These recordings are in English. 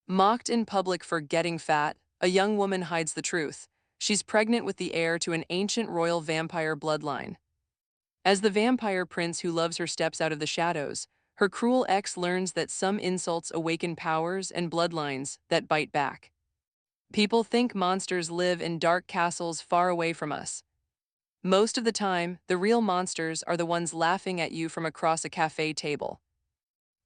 Mocked in public for getting fat, a young woman hides the truth. She's pregnant with the heir to an ancient royal vampire bloodline. As the vampire prince who loves her steps out of the shadows, her cruel ex learns that some insults awaken powers and bloodlines that bite back. People think monsters live in dark castles far away from us. Most of the time, the real monsters are the ones laughing at you from across a cafe table.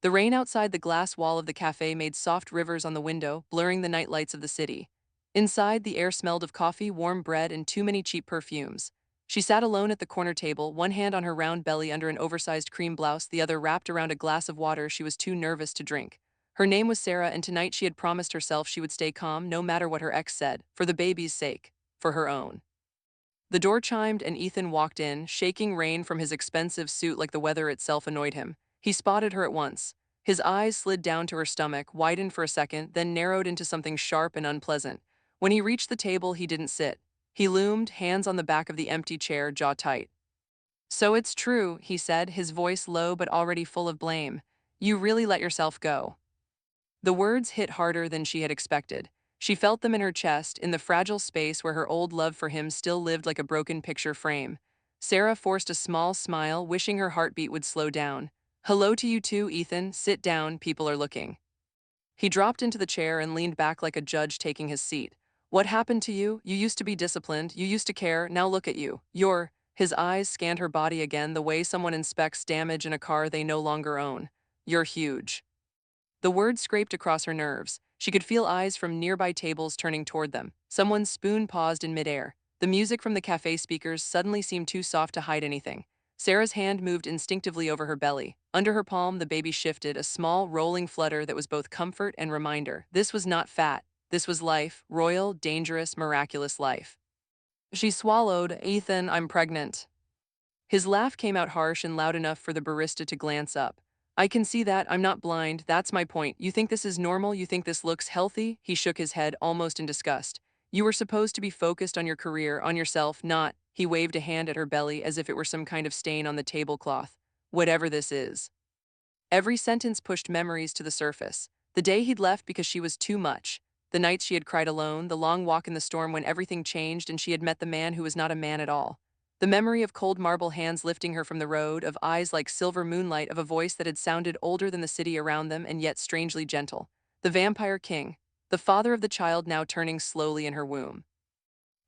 The rain outside the glass wall of the cafe made soft rivers on the window, blurring the night lights of the city. Inside, the air smelled of coffee, warm bread, and too many cheap perfumes. She sat alone at the corner table, one hand on her round belly under an oversized cream blouse, the other wrapped around a glass of water she was too nervous to drink. Her name was Sara, and tonight she had promised herself she would stay calm no matter what her ex said, for the baby's sake, for her own. The door chimed and Ethan walked in, shaking rain from his expensive suit like the weather itself annoyed him. He spotted her at once. His eyes slid down to her stomach, widened for a second, then narrowed into something sharp and unpleasant. When he reached the table, he didn't sit. He loomed, hands on the back of the empty chair, jaw tight. "So it's true," he said, his voice low but already full of blame. "You really let yourself go." The words hit harder than she had expected. She felt them in her chest, in the fragile space where her old love for him still lived like a broken picture frame. Sara forced a small smile, wishing her heartbeat would slow down. "Hello to you too, Ethan. Sit down, people are looking." He dropped into the chair and leaned back like a judge taking his seat. "What happened to you? You used to be disciplined, you used to care, now look at you. You're—" His eyes scanned her body again, the way someone inspects damage in a car they no longer own. "You're huge." The words scraped across her nerves. She could feel eyes from nearby tables turning toward them. Someone's spoon paused in midair. The music from the cafe speakers suddenly seemed too soft to hide anything. Sarah's hand moved instinctively over her belly. Under her palm, the baby shifted, a small, rolling flutter that was both comfort and reminder. This was not fat. This was life, royal, dangerous, miraculous life. She swallowed. "Ethan, I'm pregnant." His laugh came out harsh and loud enough for the barista to glance up. "I can see that, I'm not blind, that's my point. You think this is normal? You think this looks healthy?" He shook his head, almost in disgust. "You were supposed to be focused on your career, on yourself, not—" He waved a hand at her belly as if it were some kind of stain on the tablecloth. "Whatever this is." Every sentence pushed memories to the surface. The day he'd left because she was too much. The nights she had cried alone, the long walk in the storm when everything changed and she had met the man who was not a man at all. The memory of cold marble hands lifting her from the road, of eyes like silver moonlight, of a voice that had sounded older than the city around them and yet strangely gentle. The vampire king, the father of the child now turning slowly in her womb.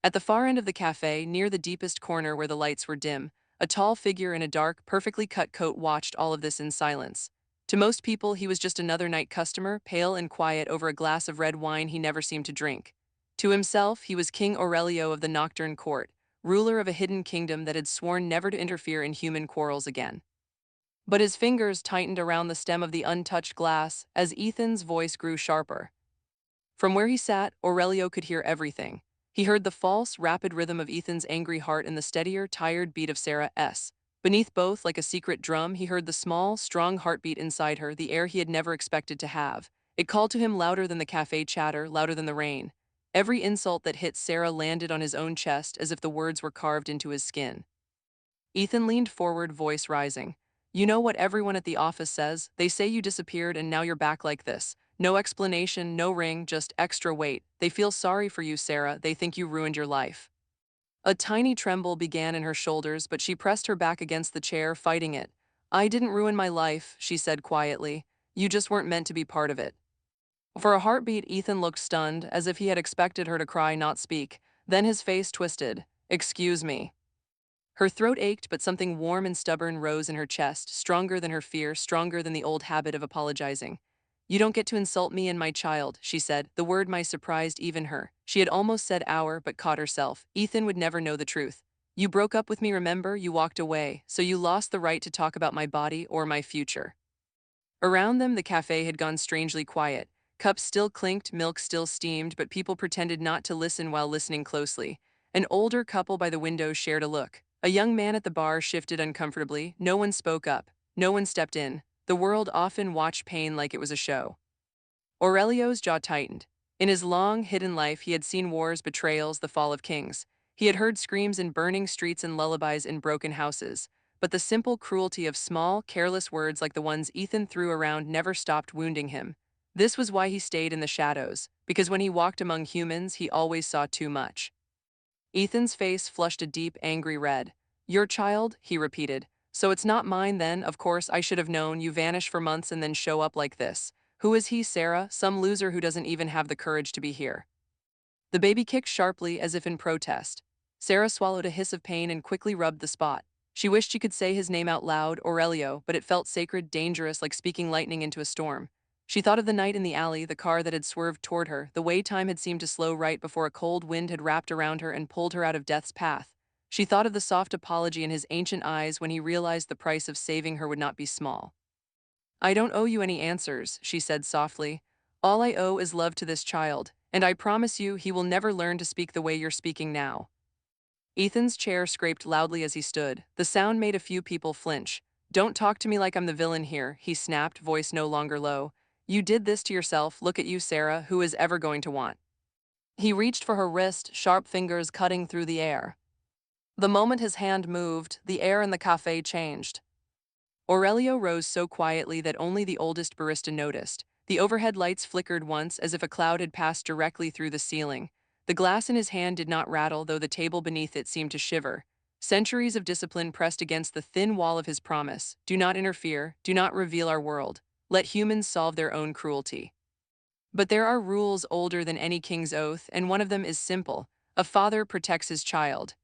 At the far end of the cafe, near the deepest corner where the lights were dim, a tall figure in a dark, perfectly cut coat watched all of this in silence. To most people, he was just another night customer, pale and quiet over a glass of red wine he never seemed to drink. To himself, he was King Aurelio of the Nocturne Court, ruler of a hidden kingdom that had sworn never to interfere in human quarrels again. But his fingers tightened around the stem of the untouched glass as Ethan's voice grew sharper. From where he sat, Aurelio could hear everything. He heard the false, rapid rhythm of Ethan's angry heart and the steadier, tired beat of Sarah's. Beneath both, like a secret drum, he heard the small, strong heartbeat inside her, the air he had never expected to have. It called to him louder than the cafe chatter, louder than the rain. Every insult that hit Sara landed on his own chest as if the words were carved into his skin. Ethan leaned forward, voice rising. "You know what everyone at the office says? They say you disappeared and now you're back like this. No explanation, no ring, just extra weight. They feel sorry for you, Sara. They think you ruined your life." A tiny tremble began in her shoulders, but she pressed her back against the chair, fighting it. "I didn't ruin my life," she said quietly. "You just weren't meant to be part of it." For a heartbeat, Ethan looked stunned, as if he had expected her to cry, not speak. Then his face twisted. "Excuse me." Her throat ached, but something warm and stubborn rose in her chest, stronger than her fear, stronger than the old habit of apologizing. "You don't get to insult me and my child," she said. The word "my" surprised even her. She had almost said "our," but caught herself. Ethan would never know the truth. "You broke up with me, remember? You walked away, so you lost the right to talk about my body or my future." Around them, the cafe had gone strangely quiet. Cups still clinked, milk still steamed, but people pretended not to listen while listening closely. An older couple by the window shared a look. A young man at the bar shifted uncomfortably. No one spoke up. No one stepped in. The world often watched pain like it was a show. Aurelio's jaw tightened. In his long, hidden life, he had seen wars, betrayals, the fall of kings. He had heard screams in burning streets and lullabies in broken houses. But the simple cruelty of small, careless words like the ones Ethan threw around never stopped wounding him. This was why he stayed in the shadows, because when he walked among humans, he always saw too much. Ethan's face flushed a deep, angry red. "Your child?" he repeated. "So it's not mine then, of course, I should have known. You vanish for months and then show up like this. Who is he, Sara? Some loser who doesn't even have the courage to be here." The baby kicked sharply as if in protest. Sara swallowed a hiss of pain and quickly rubbed the spot. She wished she could say his name out loud, Aurelio, but it felt sacred, dangerous, like speaking lightning into a storm. She thought of the night in the alley, the car that had swerved toward her, the way time had seemed to slow right before a cold wind had wrapped around her and pulled her out of death's path. She thought of the soft apology in his ancient eyes when he realized the price of saving her would not be small. "I don't owe you any answers," she said softly. "All I owe is love to this child, and I promise you he will never learn to speak the way you're speaking now." Ethan's chair scraped loudly as he stood. The sound made a few people flinch. "Don't talk to me like I'm the villain here," he snapped, voice no longer low. "You did this to yourself. Look at you, Sara. Who is ever going to want?" He reached for her wrist, sharp fingers cutting through the air. The moment his hand moved, the air in the café changed. Aurelio rose so quietly that only the oldest barista noticed. The overhead lights flickered once as if a cloud had passed directly through the ceiling. The glass in his hand did not rattle, though the table beneath it seemed to shiver. Centuries of discipline pressed against the thin wall of his promise. "Do not interfere, do not reveal our world. Let humans solve their own cruelty." But there are rules older than any king's oath, and one of them is simple. A father protects his child.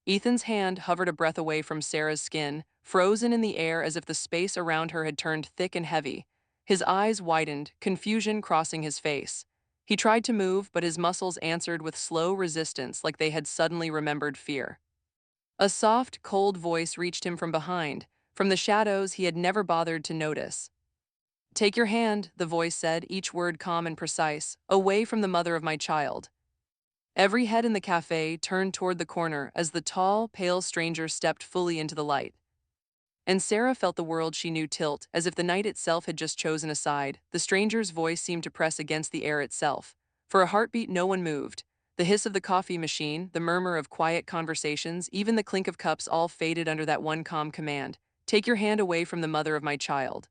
Ethan's hand hovered a breath away from Sara's skin, frozen in the air as if the space around her had turned thick and heavy. His eyes widened, confusion crossing his face. He tried to move, but his muscles answered with slow resistance, like they had suddenly remembered fear. A soft, cold voice reached him from behind, from the shadows he had never bothered to notice. "Take your hand," the voice said, each word calm and precise, "away from the mother of my child." Every head in the cafe turned toward the corner as the tall, pale stranger stepped fully into the light. And Sara felt the world she knew tilt, as if the night itself had just chosen a side. The stranger's voice seemed to press against the air itself. For a heartbeat, no one moved. The hiss of the coffee machine, the murmur of quiet conversations, even the clink of cups all faded under that one calm command. "Take your hand away from the mother of my child."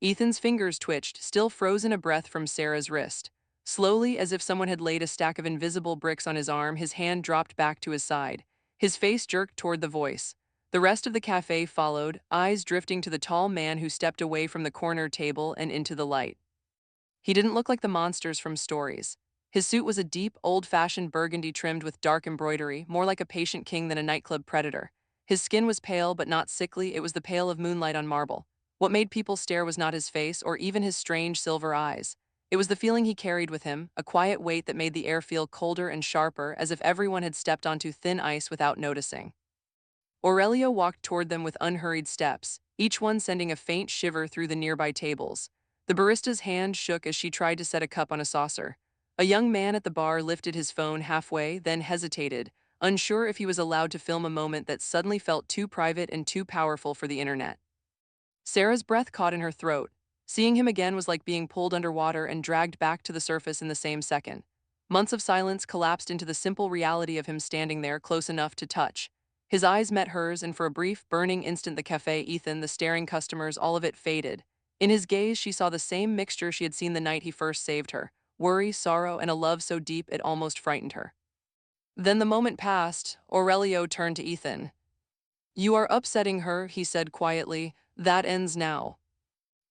Ethan's fingers twitched, still frozen a breath from Sara's wrist. Slowly, as if someone had laid a stack of invisible bricks on his arm, his hand dropped back to his side. His face jerked toward the voice. The rest of the cafe followed, eyes drifting to the tall man who stepped away from the corner table and into the light. He didn't look like the monsters from stories. His suit was a deep, old-fashioned burgundy trimmed with dark embroidery, more like a patient king than a nightclub predator. His skin was pale but not sickly, it was the pale of moonlight on marble. What made people stare was not his face or even his strange silver eyes. It was the feeling he carried with him, a quiet weight that made the air feel colder and sharper, as if everyone had stepped onto thin ice without noticing. Aurelio walked toward them with unhurried steps, each one sending a faint shiver through the nearby tables. The barista's hand shook as she tried to set a cup on a saucer. A young man at the bar lifted his phone halfway, then hesitated, unsure if he was allowed to film a moment that suddenly felt too private and too powerful for the internet. Sara's breath caught in her throat. Seeing him again was like being pulled underwater and dragged back to the surface in the same second. Months of silence collapsed into the simple reality of him standing there close enough to touch. His eyes met hers, and for a brief, burning instant the cafe, Ethan, the staring customers, all of it faded. In his gaze she saw the same mixture she had seen the night he first saved her. Worry, sorrow, and a love so deep it almost frightened her. Then the moment passed. Aurelio turned to Ethan. "You are upsetting her," he said quietly. "That ends now."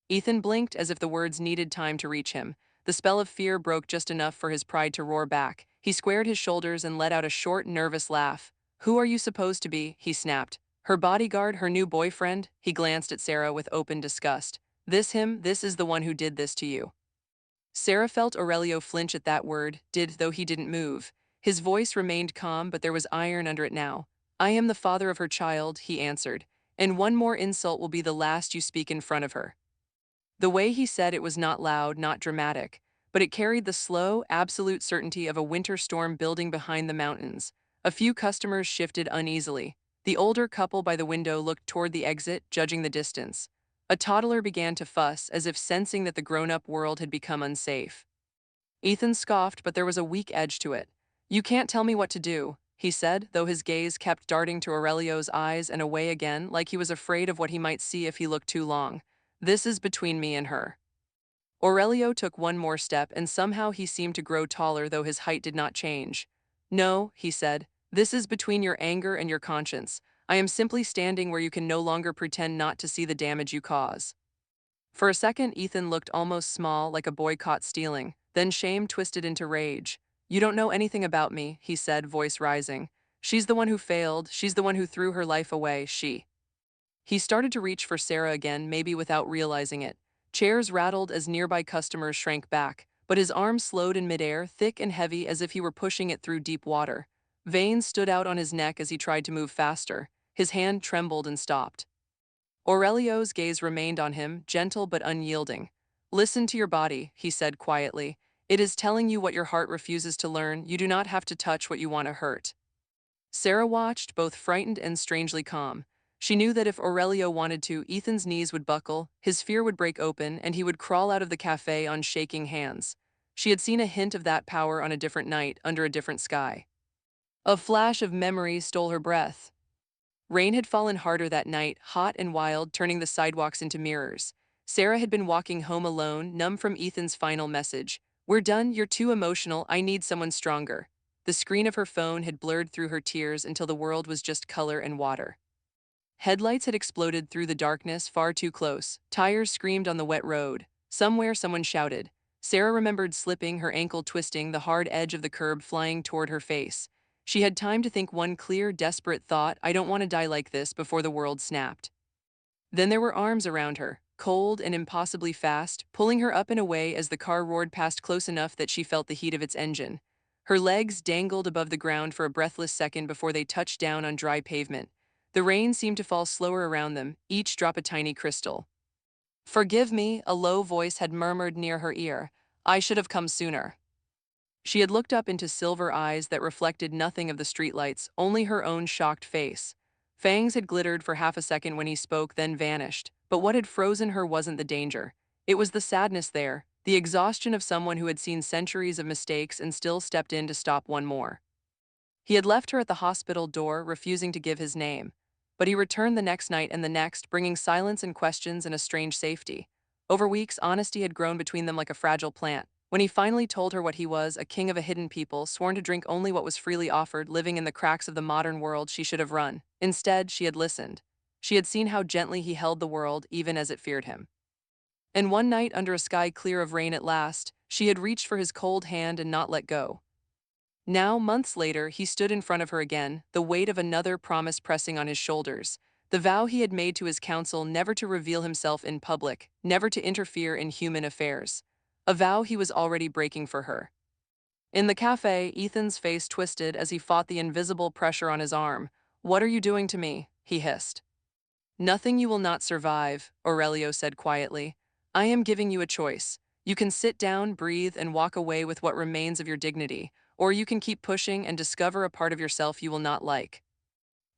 Ethan blinked as if the words needed time to reach him. The spell of fear broke just enough for his pride to roar back. He squared his shoulders and let out a short, nervous laugh. "Who are you supposed to be?" he snapped. "Her bodyguard, her new boyfriend?" He glanced at Sara with open disgust. This is the one who did this to you." Sara felt Aurelio flinch at that word, though he didn't move. His voice remained calm, but there was iron under it now. "I am the father of her child," he answered, "and one more insult will be the last you speak in front of her." The way he said it was not loud, not dramatic, but it carried the slow, absolute certainty of a winter storm building behind the mountains. A few customers shifted uneasily. The older couple by the window looked toward the exit, judging the distance. A toddler began to fuss, as if sensing that the grown-up world had become unsafe. Ethan scoffed, but there was a weak edge to it. "You can't tell me what to do," he said, though his gaze kept darting to Aurelio's eyes and away again, like he was afraid of what he might see if he looked too long. "This is between me and her." Aurelio took one more step and somehow he seemed to grow taller though his height did not change. "No," he said, "this is between your anger and your conscience. I am simply standing where you can no longer pretend not to see the damage you cause." For a second, Ethan looked almost small, like a boy caught stealing. Then shame twisted into rage. "You don't know anything about me," he said, voice rising. "She's the one who failed. She's the one who threw her life away. She." He started to reach for Sara again, maybe without realizing it. Chairs rattled as nearby customers shrank back, but his arm slowed in midair, thick and heavy as if he were pushing it through deep water. Veins stood out on his neck as he tried to move faster. His hand trembled and stopped. Aurelio's gaze remained on him, gentle but unyielding. "Listen to your body," he said quietly. "It is telling you what your heart refuses to learn. You do not have to touch what you want to hurt." Sara watched, both frightened and strangely calm. She knew that if Aurelio wanted to, Ethan's knees would buckle, his fear would break open, and he would crawl out of the cafe on shaking hands. She had seen a hint of that power on a different night, under a different sky. A flash of memory stole her breath. Rain had fallen harder that night, hot and wild, turning the sidewalks into mirrors. Sara had been walking home alone, numb from Ethan's final message. "We're done, you're too emotional, I need someone stronger." The screen of her phone had blurred through her tears until the world was just color and water. Headlights had exploded through the darkness, far too close. Tires screamed on the wet road. Somewhere someone shouted. Sara remembered slipping, her ankle twisting, the hard edge of the curb flying toward her face. She had time to think one clear, desperate thought: "I don't want to die like this," before the world snapped. Then there were arms around her, cold and impossibly fast, pulling her up and away as the car roared past close enough that she felt the heat of its engine. Her legs dangled above the ground for a breathless second before they touched down on dry pavement. The rain seemed to fall slower around them, each drop a tiny crystal. "Forgive me," a low voice had murmured near her ear. "I should have come sooner." She had looked up into silver eyes that reflected nothing of the streetlights, only her own shocked face. Fangs had glittered for half a second when he spoke, then vanished. But what had frozen her wasn't the danger. It was the sadness there, the exhaustion of someone who had seen centuries of mistakes and still stepped in to stop one more. He had left her at the hospital door, refusing to give his name. But he returned the next night and the next, bringing silence and questions and a strange safety. Over weeks, honesty had grown between them like a fragile plant. When he finally told her what he was, a king of a hidden people, sworn to drink only what was freely offered, living in the cracks of the modern world, she should have run. Instead, she had listened. She had seen how gently he held the world, even as it feared him. And one night, under a sky clear of rain at last, she had reached for his cold hand and not let go. Now, months later, he stood in front of her again, the weight of another promise pressing on his shoulders. The vow he had made to his council never to reveal himself in public, never to interfere in human affairs. A vow he was already breaking for her. In the cafe, Ethan's face twisted as he fought the invisible pressure on his arm. "What are you doing to me?" he hissed. "Nothing you will not survive," Aurelio said quietly. "I am giving you a choice. You can sit down, breathe, and walk away with what remains of your dignity, or you can keep pushing and discover a part of yourself you will not like."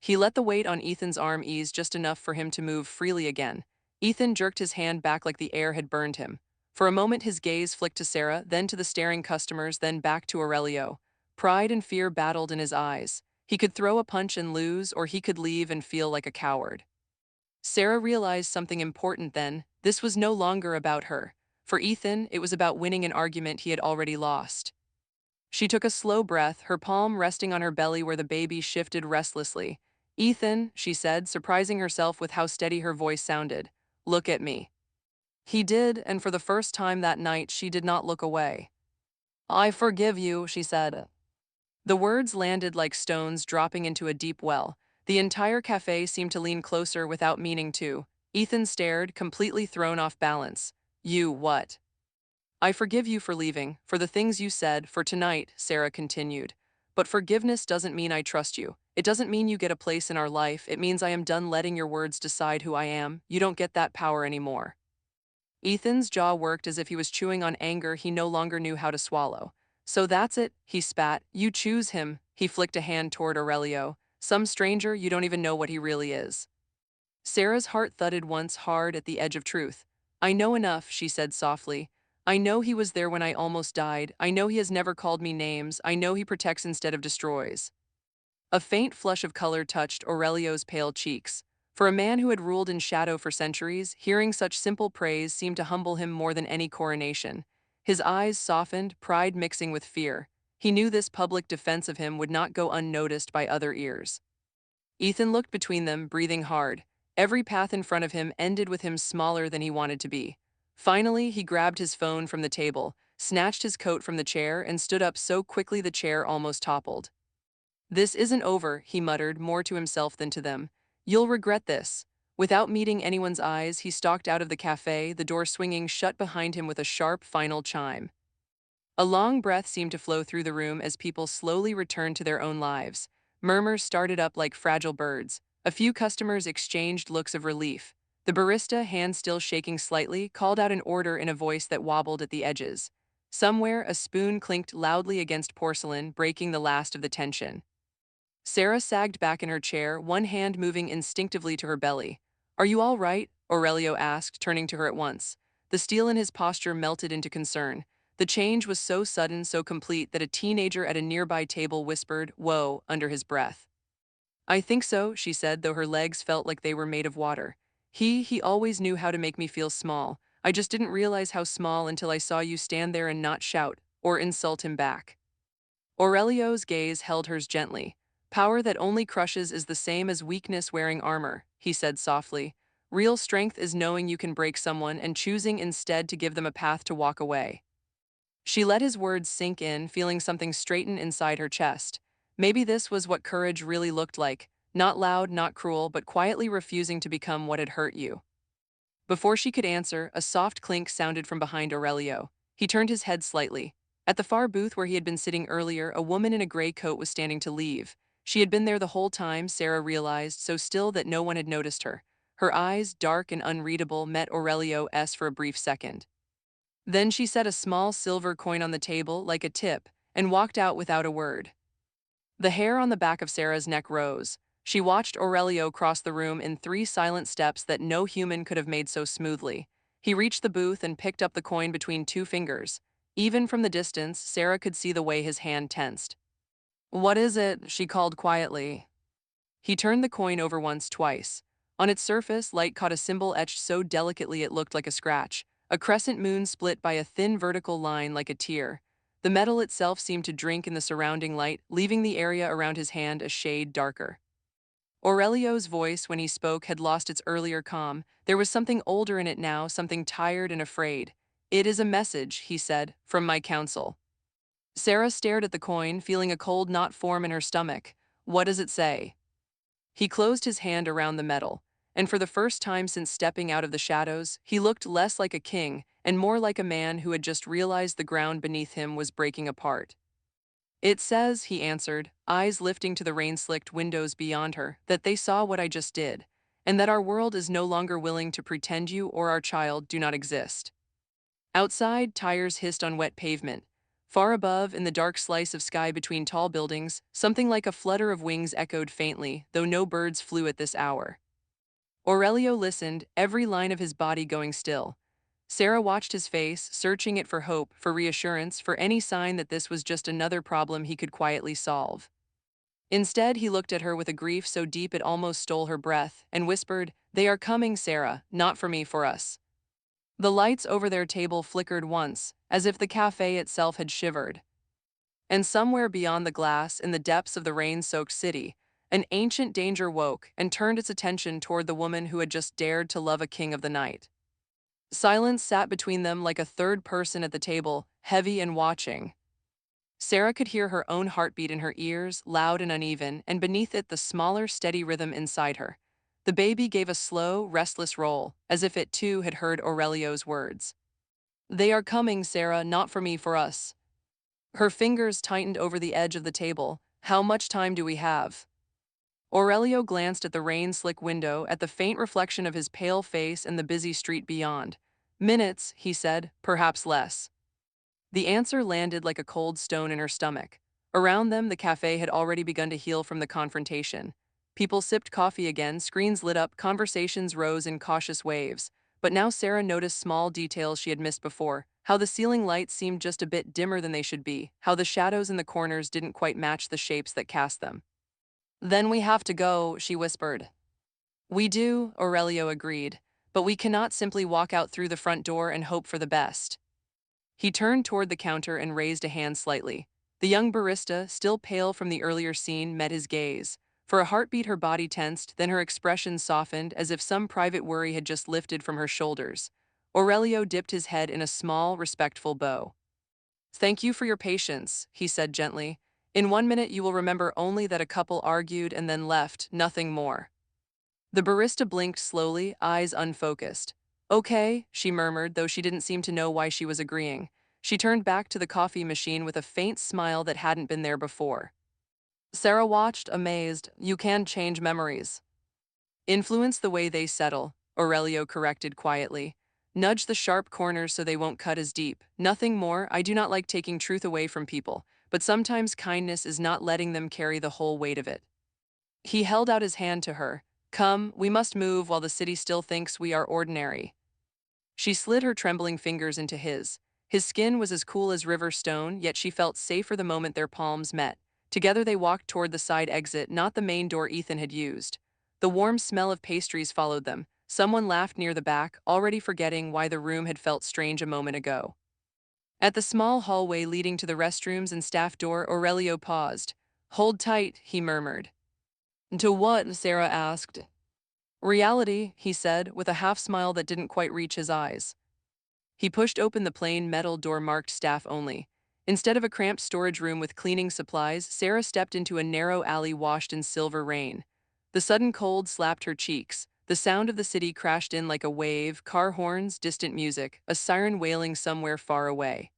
He let the weight on Ethan's arm ease just enough for him to move freely again. Ethan jerked his hand back like the air had burned him. For a moment his gaze flicked to Sara, then to the staring customers, then back to Aurelio. Pride and fear battled in his eyes. He could throw a punch and lose, or he could leave and feel like a coward. Sara realized something important then. This was no longer about her. For Ethan, it was about winning an argument he had already lost. She took a slow breath, her palm resting on her belly where the baby shifted restlessly. "Ethan," she said, surprising herself with how steady her voice sounded, "look at me." He did, and for the first time that night, she did not look away. "I forgive you," she said. The words landed like stones dropping into a deep well. The entire cafe seemed to lean closer without meaning to. Ethan stared, completely thrown off balance. "You what?" "I forgive you for leaving, for the things you said, for tonight," Sara continued. "But forgiveness doesn't mean I trust you. It doesn't mean you get a place in our life. It means I am done letting your words decide who I am. You don't get that power anymore." Ethan's jaw worked as if he was chewing on anger he no longer knew how to swallow. "So that's it," he spat. "You choose him." He flicked a hand toward Aurelio. "Some stranger, you don't even know what he really is." Sara's heart thudded once hard at the edge of truth. "I know enough," she said softly. "I know he was there when I almost died. I know he has never called me names. I know he protects instead of destroys." A faint flush of color touched Aurelio's pale cheeks. For a man who had ruled in shadow for centuries, hearing such simple praise seemed to humble him more than any coronation. His eyes softened, pride mixing with fear. He knew this public defense of him would not go unnoticed by other ears. Ethan looked between them, breathing hard. Every path in front of him ended with him smaller than he wanted to be. Finally, he grabbed his phone from the table, snatched his coat from the chair, and stood up so quickly the chair almost toppled. "This isn't over," he muttered, more to himself than to them. "You'll regret this." Without meeting anyone's eyes, he stalked out of the cafe, the door swinging shut behind him with a sharp, final chime. A long breath seemed to flow through the room as people slowly returned to their own lives. Murmurs started up like fragile birds. A few customers exchanged looks of relief. The barista, hand still shaking slightly, called out an order in a voice that wobbled at the edges. Somewhere, a spoon clinked loudly against porcelain, breaking the last of the tension. Sara sagged back in her chair, one hand moving instinctively to her belly. "Are you all right?" Aurelio asked, turning to her at once. The steel in his posture melted into concern. The change was so sudden, so complete, that a teenager at a nearby table whispered, "Whoa," under his breath. "I think so," she said, though her legs felt like they were made of water. He always knew how to make me feel small. I just didn't realize how small until I saw you stand there and not shout, or insult him back." Aurelio's gaze held hers gently. "Power that only crushes is the same as weakness wearing armor," he said softly. "Real strength is knowing you can break someone and choosing instead to give them a path to walk away." She let his words sink in, feeling something straighten inside her chest. Maybe this was what courage really looked like, not loud, not cruel, but quietly refusing to become what had hurt you. Before she could answer, a soft clink sounded from behind Aurelio. He turned his head slightly. At the far booth where he had been sitting earlier, a woman in a gray coat was standing to leave. She had been there the whole time, Sara realized, so still that no one had noticed her. Her eyes, dark and unreadable, met Aurelio's for a brief second. Then she set a small silver coin on the table, like a tip, and walked out without a word. The hair on the back of Sara's neck rose. She watched Aurelio cross the room in 3 silent steps that no human could have made so smoothly. He reached the booth and picked up the coin between 2 fingers. Even from the distance, Sara could see the way his hand tensed. "What is it?" she called quietly. He turned the coin over once, twice. On its surface, light caught a symbol etched so delicately it looked like a scratch, a crescent moon split by a thin vertical line like a tear. The metal itself seemed to drink in the surrounding light, leaving the area around his hand a shade darker. Aurelio's voice, when he spoke, had lost its earlier calm. There was something older in it now, something tired and afraid. "It is a message," he said, "from my council." Sara stared at the coin, feeling a cold knot form in her stomach. "What does it say?" He closed his hand around the metal, and for the first time since stepping out of the shadows, he looked less like a king and more like a man who had just realized the ground beneath him was breaking apart. "It says," he answered, eyes lifting to the rain-slicked windows beyond her, "that they saw what I just did, and that our world is no longer willing to pretend you or our child do not exist." Outside, tires hissed on wet pavement. Far above, in the dark slice of sky between tall buildings, something like a flutter of wings echoed faintly, though no birds flew at this hour. Aurelio listened, every line of his body going still. Sara watched his face, searching it for hope, for reassurance, for any sign that this was just another problem he could quietly solve. Instead, he looked at her with a grief so deep it almost stole her breath, and whispered, "They are coming, Sara, not for me, for us." The lights over their table flickered once, as if the cafe itself had shivered. And somewhere beyond the glass, in the depths of the rain-soaked city, an ancient danger woke and turned its attention toward the woman who had just dared to love a king of the night. Silence sat between them like a third person at the table, heavy and watching. Sara could hear her own heartbeat in her ears, loud and uneven, and beneath it the smaller, steady rhythm inside her. The baby gave a slow, restless roll, as if it too had heard Aurelio's words. "They are coming, Sara, not for me, for us." Her fingers tightened over the edge of the table. "How much time do we have?" Aurelio glanced at the rain-slick window, at the faint reflection of his pale face and the busy street beyond. "Minutes," he said, "perhaps less." The answer landed like a cold stone in her stomach. Around them, the cafe had already begun to heal from the confrontation. People sipped coffee again, screens lit up, conversations rose in cautious waves. But now Sara noticed small details she had missed before, how the ceiling lights seemed just a bit dimmer than they should be, how the shadows in the corners didn't quite match the shapes that cast them. "Then we have to go," she whispered. We do, Aurelio agreed, but we cannot simply walk out through the front door and hope for the best. He turned toward the counter and raised a hand slightly. The young barista, still pale from the earlier scene, met his gaze. For a heartbeat her body tensed, then her expression softened as if some private worry had just lifted from her shoulders. Aurelio dipped his head in a small, respectful bow. Thank you for your patience, he said gently. In 1 minute you will remember only that a couple argued and then left, nothing more. The barista blinked slowly, eyes unfocused. Okay, she murmured, though she didn't seem to know why she was agreeing. She turned back to the coffee machine with a faint smile that hadn't been there before. Sara watched, amazed. You can change memories. Influence the way they settle, Aurelio corrected quietly. Nudge the sharp corners so they won't cut as deep. Nothing more. I do not like taking truth away from people, but sometimes kindness is not letting them carry the whole weight of it. He held out his hand to her. Come, we must move while the city still thinks we are ordinary. She slid her trembling fingers into his. His skin was as cool as river stone, yet she felt safer the moment their palms met. Together they walked toward the side exit, not the main door Ethan had used. The warm smell of pastries followed them. Someone laughed near the back, already forgetting why the room had felt strange a moment ago. At the small hallway leading to the restrooms and staff door, Aurelio paused. Hold tight, he murmured. To what? Sara asked. Reality, he said, with a half-smile that didn't quite reach his eyes. He pushed open the plain metal door marked staff only. Instead of a cramped storage room with cleaning supplies, Sara stepped into a narrow alley washed in silver rain. The sudden cold slapped her cheeks. The sound of the city crashed in like a wave, car horns, distant music, a siren wailing somewhere far away.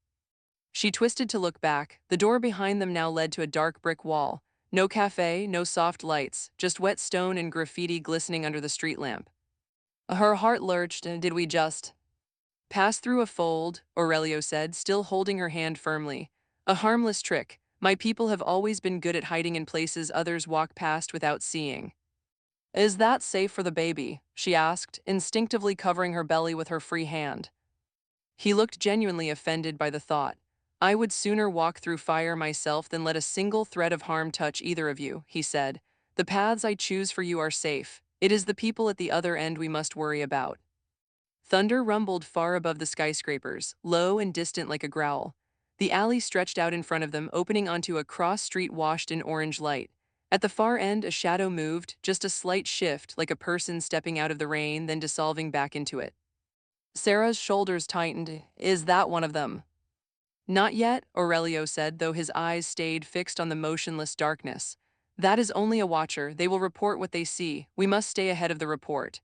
She twisted to look back. The door behind them now led to a dark brick wall. No café, no soft lights, just wet stone and graffiti glistening under the street lamp. Her heart lurched. Did we just pass through a fold? Aurelio said, still holding her hand firmly. A harmless trick. My people have always been good at hiding in places others walk past without seeing. Is that safe for the baby? She asked, instinctively covering her belly with her free hand. He looked genuinely offended by the thought. I would sooner walk through fire myself than let a single thread of harm touch either of you, he said. The paths I choose for you are safe. It is the people at the other end we must worry about. Thunder rumbled far above the skyscrapers, low and distant like a growl. The alley stretched out in front of them, opening onto a cross street washed in orange light. At the far end, a shadow moved, just a slight shift, like a person stepping out of the rain, then dissolving back into it. Sara's shoulders tightened. Is that one of them? Not yet, Aurelio said, though his eyes stayed fixed on the motionless darkness. That is only a watcher. They will report what they see. We must stay ahead of the report.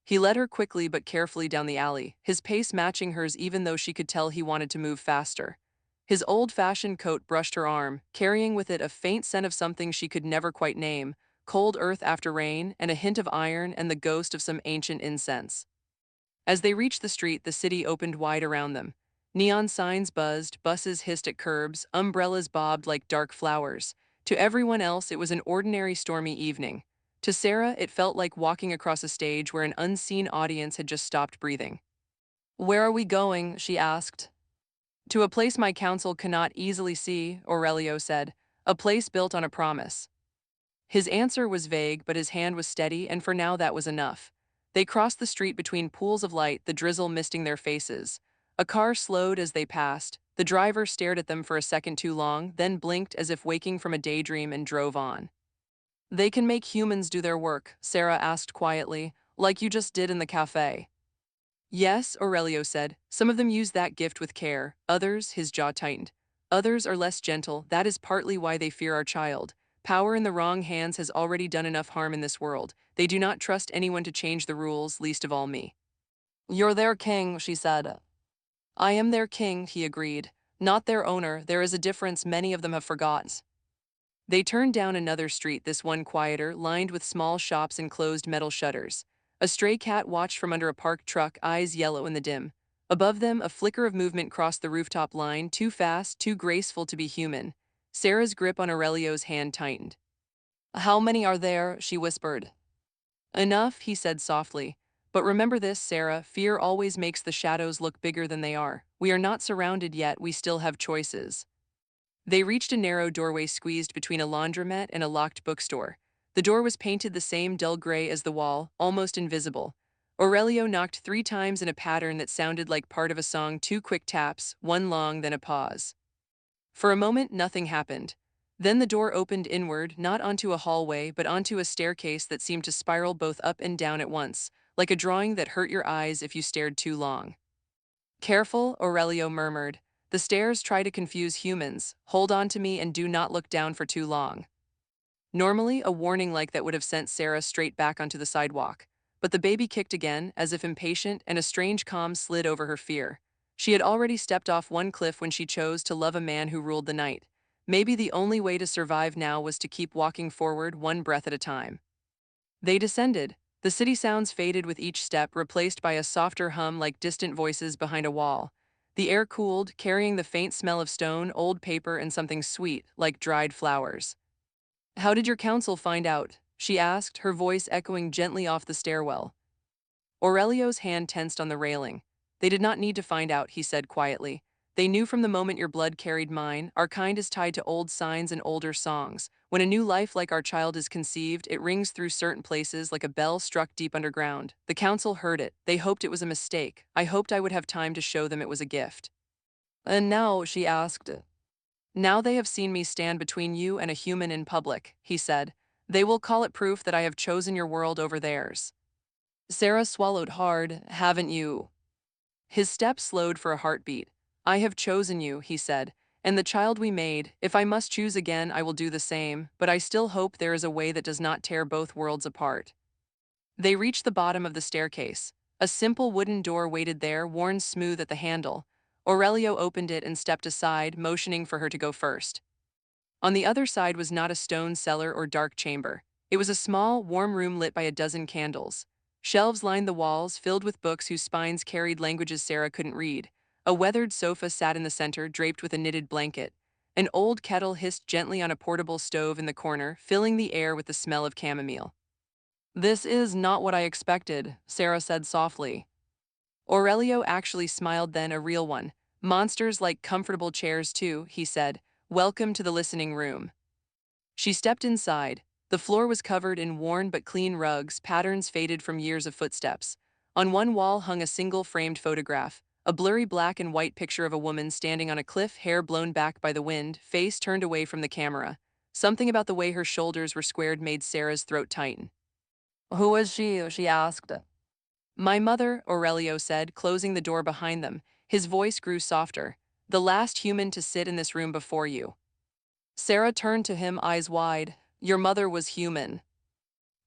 He led her quickly but carefully down the alley, his pace matching hers even though she could tell he wanted to move faster. His old-fashioned coat brushed her arm, carrying with it a faint scent of something she could never quite name, cold earth after rain, and a hint of iron and the ghost of some ancient incense. As they reached the street, the city opened wide around them. Neon signs buzzed, buses hissed at curbs, umbrellas bobbed like dark flowers. To everyone else, it was an ordinary stormy evening. To Sara, it felt like walking across a stage where an unseen audience had just stopped breathing. Where are we going? She asked. To a place my council cannot easily see, Aurelio said. A place built on a promise. His answer was vague, but his hand was steady, and for now that was enough. They crossed the street between pools of light, the drizzle misting their faces. A car slowed as they passed. The driver stared at them for a second too long, then blinked as if waking from a daydream and drove on. They can make humans do their work, Sara asked quietly, like you just did in the cafe. Yes, Aurelio said. Some of them use that gift with care. Others, his jaw tightened. Others are less gentle. That is partly why they fear our child. Power in the wrong hands has already done enough harm in this world. They do not trust anyone to change the rules, least of all me. You're their king, she said. I am their king, he agreed. Not their owner. There is a difference many of them have forgotten. They turned down another street, this one quieter, lined with small shops and closed metal shutters. A stray cat watched from under a parked truck, eyes yellow in the dim. Above them, a flicker of movement crossed the rooftop line, too fast, too graceful to be human. Sara's grip on Aurelio's hand tightened. How many are there? She whispered. Enough, he said softly. But remember this, Sara, fear always makes the shadows look bigger than they are. We are not surrounded yet, we still have choices. They reached a narrow doorway squeezed between a laundromat and a locked bookstore. The door was painted the same dull gray as the wall, almost invisible. Aurelio knocked 3 times in a pattern that sounded like part of a song, 2 quick taps, one long, then a pause. For a moment, nothing happened. Then the door opened inward, not onto a hallway, but onto a staircase that seemed to spiral both up and down at once, like a drawing that hurt your eyes if you stared too long. Careful, Aurelio murmured. The stairs try to confuse humans. Hold on to me and do not look down for too long. Normally, a warning like that would have sent Sara straight back onto the sidewalk. But the baby kicked again, as if impatient, and a strange calm slid over her fear. She had already stepped off one cliff when she chose to love a man who ruled the night. Maybe the only way to survive now was to keep walking forward, one breath at a time. They descended. The city sounds faded with each step, replaced by a softer hum like distant voices behind a wall. The air cooled, carrying the faint smell of stone, old paper, and something sweet, like dried flowers. "How did your council find out?" she asked, her voice echoing gently off the stairwell. Aurelio's hand tensed on the railing. "They did not need to find out," he said quietly. "They knew from the moment your blood carried mine. Our kind is tied to old signs and older songs. When a new life like our child is conceived, it rings through certain places like a bell struck deep underground. The council heard it. They hoped it was a mistake. I hoped I would have time to show them it was a gift." "And now," she asked. "Now they have seen me stand between you and a human in public," he said. "They will call it proof that I have chosen your world over theirs." Sara swallowed hard. "Haven't you?" His step slowed for a heartbeat. "I have chosen you," he said, "and the child we made. If I must choose again, I will do the same, but I still hope there is a way that does not tear both worlds apart." They reached the bottom of the staircase. A simple wooden door waited there, worn smooth at the handle. Aurelio opened it and stepped aside, motioning for her to go first. On the other side was not a stone cellar or dark chamber. It was a small, warm room lit by a dozen candles. Shelves lined the walls, filled with books whose spines carried languages Sara couldn't read. A weathered sofa sat in the center, draped with a knitted blanket. An old kettle hissed gently on a portable stove in the corner, filling the air with the smell of chamomile. "This is not what I expected," Sara said softly. Aurelio actually smiled then, a real one. "Monsters like comfortable chairs too," he said. "Welcome to the listening room." She stepped inside. The floor was covered in worn but clean rugs, patterns faded from years of footsteps. On one wall hung a single framed photograph, a blurry black and white picture of a woman standing on a cliff, hair blown back by the wind, face turned away from the camera. Something about the way her shoulders were squared made Sara's throat tighten. "Who is she?" she asked. "My mother," Aurelio said, closing the door behind them. His voice grew softer. "The last human to sit in this room before you." Sara turned to him, eyes wide. "Your mother was human."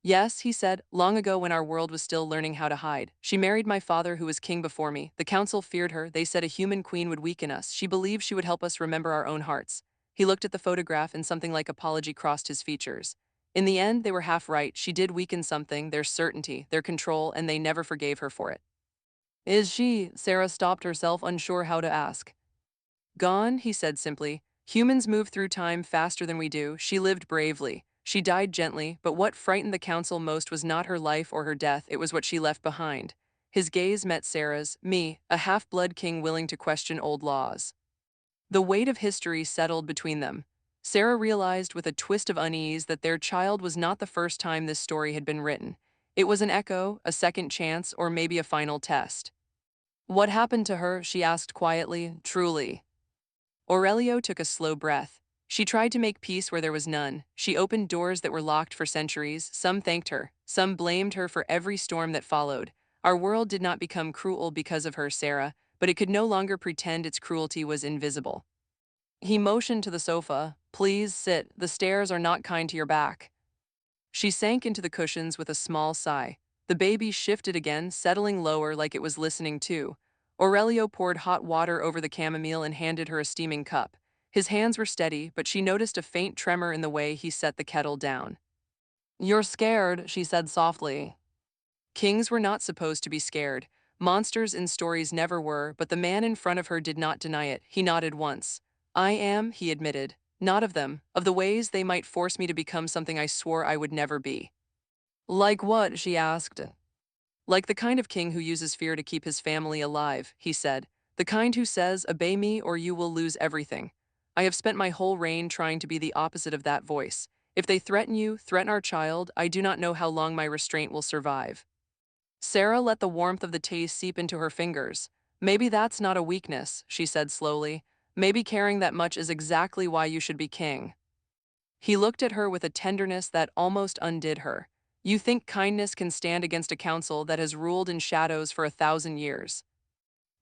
"Yes," he said, "long ago when our world was still learning how to hide. She married my father who was king before me. The council feared her. They said a human queen would weaken us. She believed she would help us remember our own hearts." He looked at the photograph and something like apology crossed his features. In the end, they were half right. She did weaken something, their certainty, their control, and they never forgave her for it. "Is she?" Sara stopped herself, unsure how to ask. "Gone," he said simply. "Humans move through time faster than we do. She lived bravely. She died gently, but what frightened the council most was not her life or her death, it was what she left behind." His gaze met Sara's. "Me, a half-blood king willing to question old laws." The weight of history settled between them. Sara realized with a twist of unease that their child was not the first time this story had been written. It was an echo, a second chance, or maybe a final test. "What happened to her?" she asked quietly. "Truly." Aurelio took a slow breath. "She tried to make peace where there was none. She opened doors that were locked for centuries. Some thanked her. Some blamed her for every storm that followed. Our world did not become cruel because of her, Sara, but it could no longer pretend its cruelty was invisible." He motioned to the sofa. "Please sit. The stairs are not kind to your back." She sank into the cushions with a small sigh. The baby shifted again, settling lower like it was listening too. Aurelio poured hot water over the chamomile and handed her a steaming cup. His hands were steady, but she noticed a faint tremor in the way he set the kettle down. "You're scared," she said softly. Kings were not supposed to be scared. Monsters in stories never were, but the man in front of her did not deny it. He nodded once. "I am," he admitted. "Not of them, of the ways they might force me to become something I swore I would never be." "Like what?" she asked. "Like the kind of king who uses fear to keep his family alive," he said. "The kind who says, 'Obey me or you will lose everything.' I have spent my whole reign trying to be the opposite of that voice. If they threaten you, threaten our child, I do not know how long my restraint will survive. Sara let the warmth of the taste seep into her fingers. Maybe that's not a weakness, she said slowly. Maybe caring that much is exactly why you should be king. He looked at her with a tenderness that almost undid her. You think kindness can stand against a council that has ruled in shadows for 1,000 years?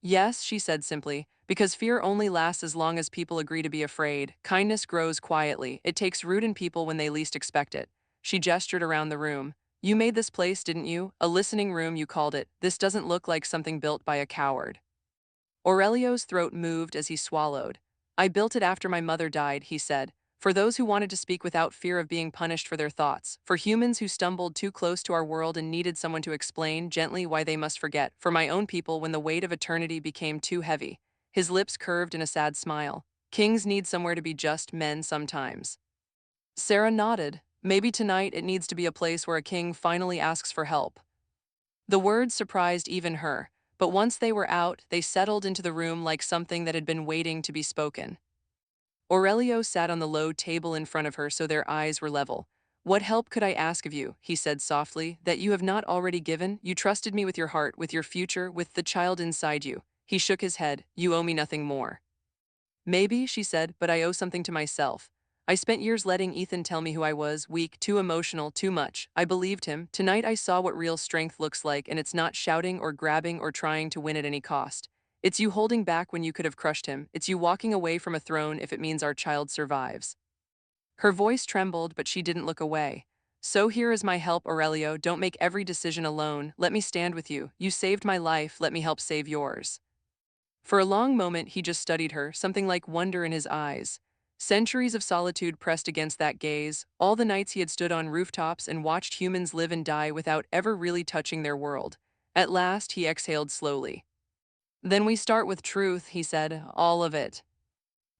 Yes, she said simply, because fear only lasts as long as people agree to be afraid. Kindness grows quietly. It takes root in people when they least expect it. She gestured around the room. You made this place, didn't you? A listening room, you called it. This doesn't look like something built by a coward. Aurelio's throat moved as he swallowed. I built it after my mother died, he said, for those who wanted to speak without fear of being punished for their thoughts, for humans who stumbled too close to our world and needed someone to explain gently why they must forget, for my own people when the weight of eternity became too heavy. His lips curved in a sad smile. Kings need somewhere to be just men sometimes. Sara nodded. Maybe tonight it needs to be a place where a king finally asks for help. The words surprised even her, but once they were out, they settled into the room like something that had been waiting to be spoken. Aurelio sat on the low table in front of her so their eyes were level. What help could I ask of you, he said softly, that you have not already given? You trusted me with your heart, with your future, with the child inside you. He shook his head. You owe me nothing more. Maybe, she said, but I owe something to myself. I spent years letting Ethan tell me who I was, weak, too emotional, too much. I believed him. Tonight I saw what real strength looks like, and it's not shouting or grabbing or trying to win at any cost. It's you holding back when you could have crushed him. It's you walking away from a throne if it means our child survives. Her voice trembled, but she didn't look away. So here is my help, Aurelio. Don't make every decision alone. Let me stand with you. You saved my life. Let me help save yours. For a long moment he just studied her, something like wonder in his eyes. Centuries of solitude pressed against that gaze, all the nights he had stood on rooftops and watched humans live and die without ever really touching their world. At last he exhaled slowly. Then we start with truth, he said, all of it.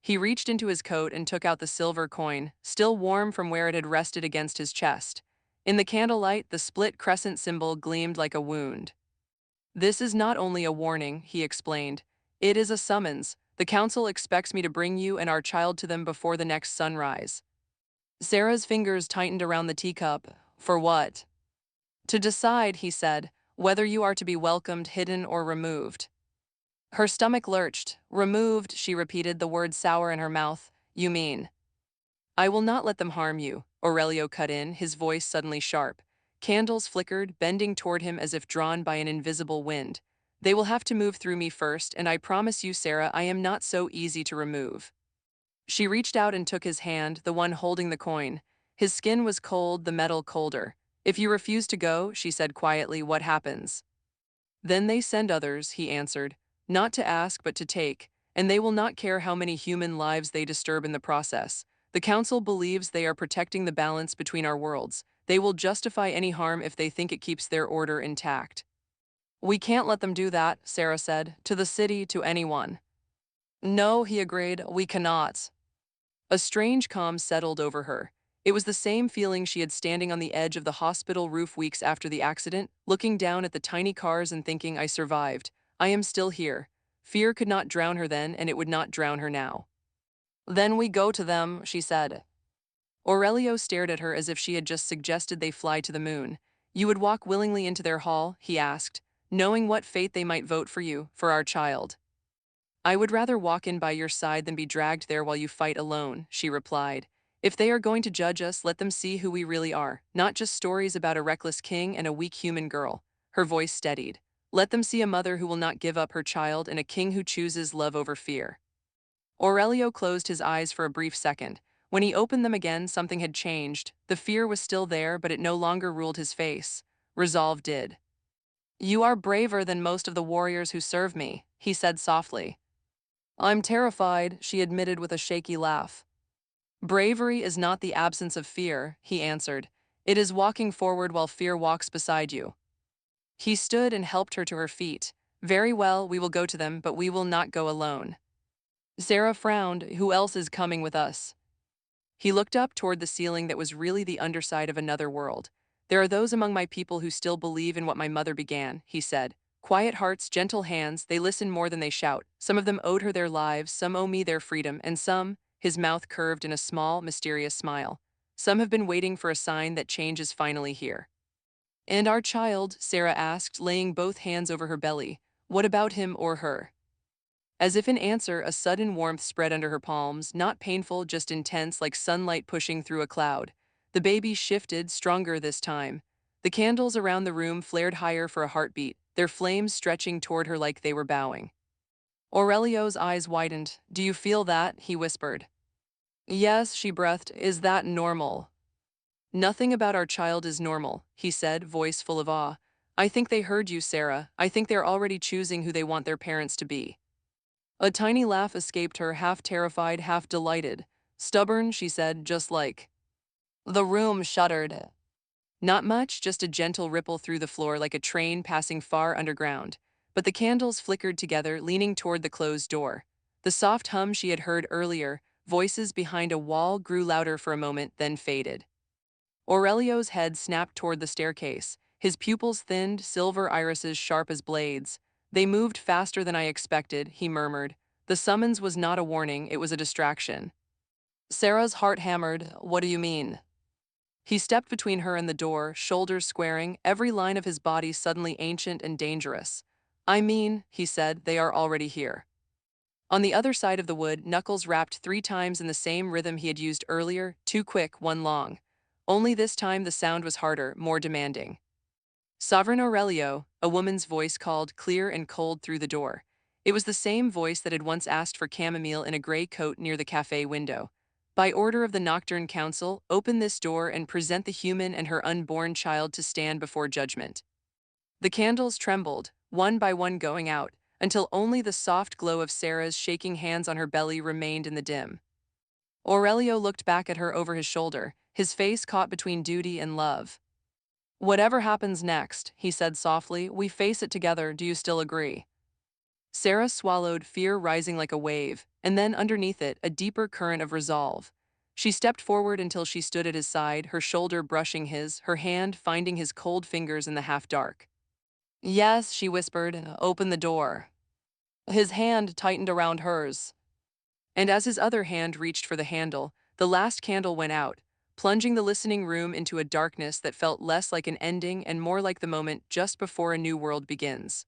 He reached into his coat and took out the silver coin, still warm from where it had rested against his chest. In the candlelight, the split crescent symbol gleamed like a wound. This is not only a warning, he explained. It is a summons. The council expects me to bring you and our child to them before the next sunrise. Sara's fingers tightened around the teacup. For what? To decide, he said, whether you are to be welcomed, hidden, or removed. Her stomach lurched. Removed, she repeated, the word sour in her mouth. You mean? I will not let them harm you, Aurelio cut in, his voice suddenly sharp. Candles flickered, bending toward him as if drawn by an invisible wind. They will have to move through me first, and I promise you, Sara, I am not so easy to remove. She reached out and took his hand, the one holding the coin. His skin was cold, the metal colder. If you refuse to go, she said quietly, what happens? Then they send others, he answered, not to ask but to take, and they will not care how many human lives they disturb in the process. The council believes they are protecting the balance between our worlds. They will justify any harm if they think it keeps their order intact. We can't let them do that, Sara said, to the city, to anyone. No, he agreed, we cannot. A strange calm settled over her. It was the same feeling she had standing on the edge of the hospital roof weeks after the accident, looking down at the tiny cars and thinking, I survived. I am still here. Fear could not drown her then, and it would not drown her now. Then we go to them, she said. Aurelio stared at her as if she had just suggested they fly to the moon. You would walk willingly into their hall, he asked, knowing what fate they might vote for you, for our child. I would rather walk in by your side than be dragged there while you fight alone, she replied. If they are going to judge us, let them see who we really are, not just stories about a reckless king and a weak human girl. Her voice steadied. Let them see a mother who will not give up her child and a king who chooses love over fear. Aurelio closed his eyes for a brief second. When he opened them again, something had changed. The fear was still there, but it no longer ruled his face. Resolve did. You are braver than most of the warriors who serve me, he said softly. I'm terrified, she admitted with a shaky laugh. Bravery is not the absence of fear, he answered. It is walking forward while fear walks beside you. He stood and helped her to her feet. Very well, we will go to them, but we will not go alone. Sara frowned. Who else is coming with us? He looked up toward the ceiling that was really the underside of another world. There are those among my people who still believe in what my mother began, he said. Quiet hearts, gentle hands, they listen more than they shout. Some of them owed her their lives, some owe me their freedom, and some, his mouth curved in a small, mysterious smile. Some have been waiting for a sign that change is finally here. And our child, Sara asked, laying both hands over her belly. What about him or her? As if in answer, a sudden warmth spread under her palms, not painful, just intense, like sunlight pushing through a cloud. The baby shifted, stronger this time. The candles around the room flared higher for a heartbeat, their flames stretching toward her like they were bowing. Aurelio's eyes widened. Do you feel that? He whispered. Yes, she breathed. Is that normal? Nothing about our child is normal, he said, voice full of awe. I think they heard you, Sara. I think they're already choosing who they want their parents to be. A tiny laugh escaped her, half terrified, half delighted. Stubborn, she said, just like. The room shuddered. Not much, just a gentle ripple through the floor like a train passing far underground. But the candles flickered together, leaning toward the closed door. The soft hum she had heard earlier, voices behind a wall, grew louder for a moment, then faded. Aurelio's head snapped toward the staircase, his pupils thinned, silver irises sharp as blades. They moved faster than I expected, he murmured. The summons was not a warning, it was a distraction. Sara's heart hammered. What do you mean? He stepped between her and the door, shoulders squaring, every line of his body suddenly ancient and dangerous. I mean, he said, they are already here. On the other side of the wood, knuckles rapped 3 times in the same rhythm he had used earlier, 2 quick, 1 long. Only this time the sound was harder, more demanding. Sovereign Aurelio, a woman's voice called, clear and cold through the door. It was the same voice that had once asked for chamomile in a gray coat near the café window. By order of the Nocturne Council, open this door and present the human and her unborn child to stand before judgment. The candles trembled, one by one going out, until only the soft glow of Sara's shaking hands on her belly remained in the dim. Aurelio looked back at her over his shoulder, his face caught between duty and love. Whatever happens next, he said softly, we face it together, do you still agree? Sara swallowed, fear rising like a wave, and then underneath it, a deeper current of resolve. She stepped forward until she stood at his side, her shoulder brushing his, her hand finding his cold fingers in the half-dark. Yes, she whispered, open the door. His hand tightened around hers. And as his other hand reached for the handle, the last candle went out, plunging the listening room into a darkness that felt less like an ending and more like the moment just before a new world begins.